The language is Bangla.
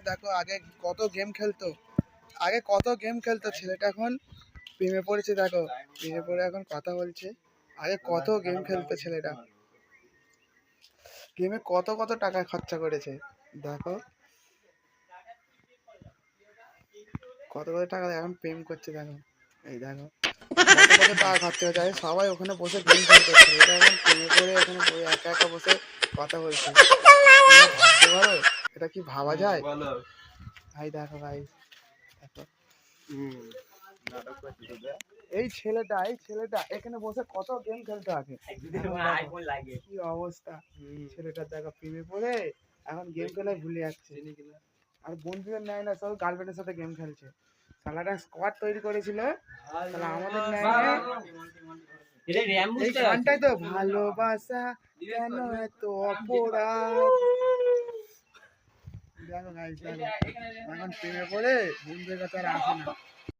দেখো আগে কত গেম খেলতো, ছেলেটা এখন প্রেমে পড়েছে। দেখো প্রেমে পড়ে এখন কথা বলছে। আগে কত গেম খেলতো ছেলেটা, গেমে কত কত টাকা খরচা করেছে। দেখো কত কত টাকা, এখন প্রেম করছে। দেখো এই দেখো কত কত টাকা খরচা হয়ে যায়, সবাই ওখানে বসে গেম খেলতেছে, এটা এখন প্রেমে পড়ে এখানে একা একা বসে কথা বলছে। তোমরা ভাবতে পারো এটা কি ভাবা যায়? ভাই দেখো ভাই, দেখো এই ছেলেটা এখানে বসে কত গেম খেলতে আগে, কি অবস্থা ছেলেটার। দেখো প্রেমে পড়ে এখন গেম খেলায় ভুলে যাচ্ছে, আর বন্ধুদের নেয় না, সব গার্লফ্রেন্ডের সাথে গেম খেলছে। শালাটা স্কোয়াড তৈরি করেছিল, শালা আমাদের নেয় না। এই গানটাই তো, ভালোবাসা কেন এত অপরাধ। দেখো গাইস, দেখো এখন প্রেমে পড়ে বন্ধুদের কাছে আর আসে না।